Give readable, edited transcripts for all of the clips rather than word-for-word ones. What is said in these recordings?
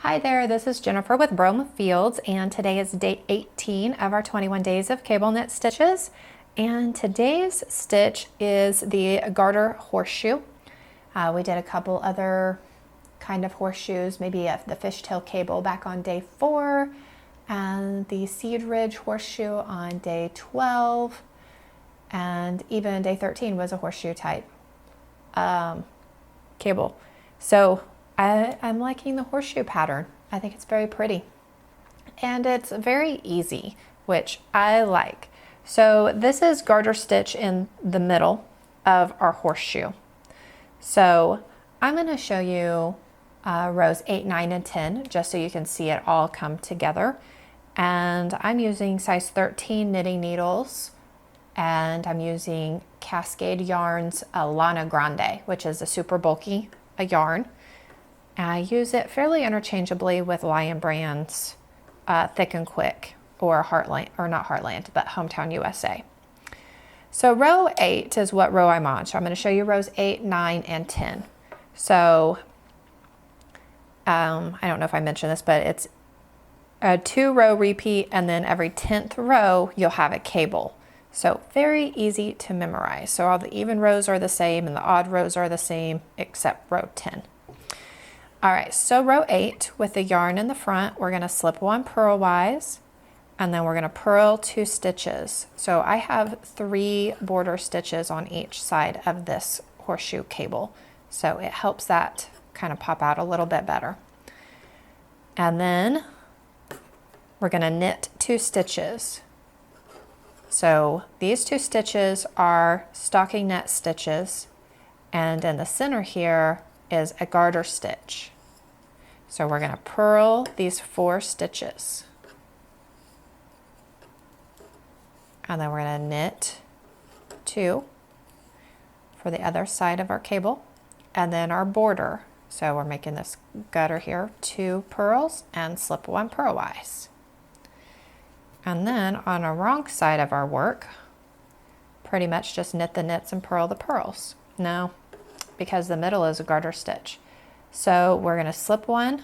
Hi there, this is Jennifer with Brome Fields, and today is day 18 of our 21 days of cable knit stitches. And today's stitch is the Garter Horseshoe. We did a couple other kind of horseshoes, maybe the fishtail cable back on day 4, and the Seed Ridge Horseshoe on day 12, and even day 13 was a horseshoe type cable. So I'm liking the horseshoe pattern. I think it's very pretty. And it's very easy, which I like. So this is garter stitch in the middle of our horseshoe. So I'm going to show you rows 8, 9, and 10, just so you can see it all come together. And I'm using size 13 knitting needles, and I'm using Cascade Yarns Lana Grande, which is a super bulky yarn. I use it fairly interchangeably with Lion Brand's Thick and Quick, or Heartland, or not Heartland, but Hometown USA. So row 8 is what row I'm on. So I'm going to show you rows 8, 9, and 10. So I don't know if I mentioned this, but it's a 2-row repeat, and then every 10th row you'll have a cable. So very easy to memorize. So all the even rows are the same and the odd rows are the same except row 10. All right, so row 8 with the yarn in the front, we're going to slip 1 purlwise, and then we're going to purl 2 stitches. So I have 3 border stitches on each side of this horseshoe cable, so it helps that kind of pop out a little bit better. And then we're going to knit 2 stitches. So these 2 stitches are stocking net stitches, and in the center here is a garter stitch. So we're going to purl these 4 stitches. And then we're going to knit 2 for the other side of our cable, and then our border. So we're making this gutter here, 2 purls and slip 1 purlwise. And then on the wrong side of our work, pretty much just knit the knits and purl the purls. No, because the middle is a garter stitch. So we're going to slip 1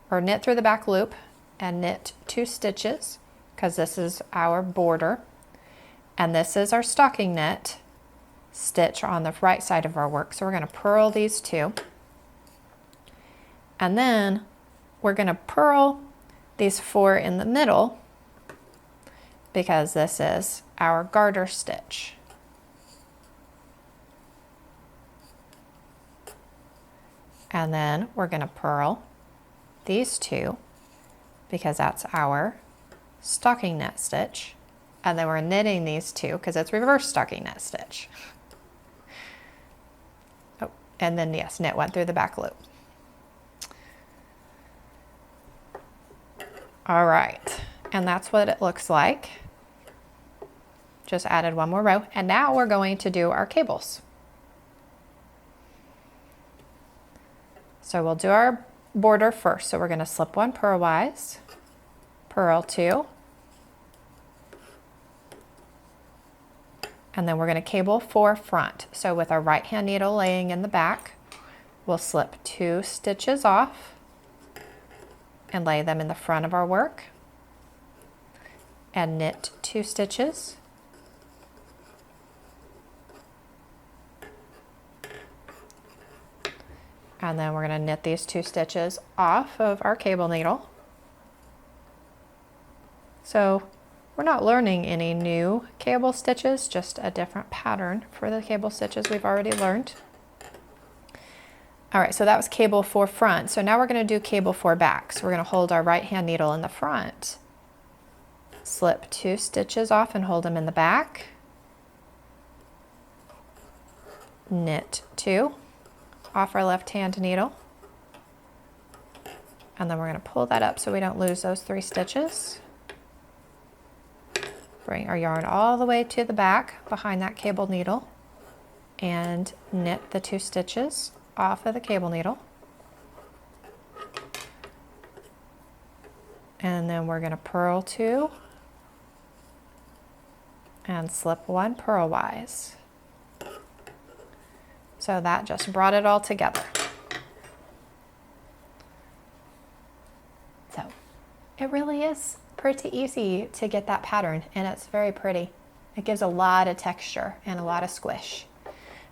or knit through the back loop and knit 2 stitches, because this is our border. And this is our stocking net stitch on the right side of our work. So we're going to purl these 2. And then we're going to purl these 4 in the middle, because this is our garter stitch. And then we're going to purl these 2, because that's our stocking net stitch. And then we're knitting these 2 because it's reverse stocking net stitch. Oh, and then yes, knit 1 through the back loop. All right, and that's what it looks like. Just added 1 more row, and now we're going to do our cables. So we'll do our border first. So we're going to slip 1 purlwise, purl 2, and then we're going to cable 4 front. So with our right hand needle laying in the back, we'll slip 2 stitches off and lay them in the front of our work, and knit 2 stitches. And then we're going to knit these 2 stitches off of our cable needle. So we're not learning any new cable stitches, just a different pattern for the cable stitches we've already learned. All right, so that was cable 4 front. So now we're going to do cable 4 back. So we're going to hold our right hand needle in the front, slip 2 stitches off and hold them in the back, knit 2 off our left hand needle, and then we're going to pull that up so we don't lose those 3 stitches. Bring our yarn all the way to the back behind that cable needle and knit the 2 stitches off of the cable needle. And then we're going to purl 2 and slip 1 purlwise. So that just brought it all together. It really is pretty easy to get that pattern, and it's very pretty. It gives a lot of texture and a lot of squish.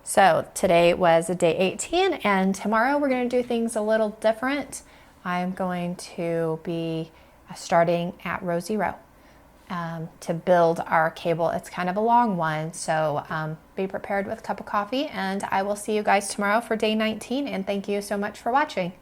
So today was day 18, and tomorrow we're going to do things a little different. I'm going to be starting at row 0 to build our cable. It's kind of a long one, so be prepared with a cup of coffee, and I will see you guys tomorrow for day 19, and thank you so much for watching.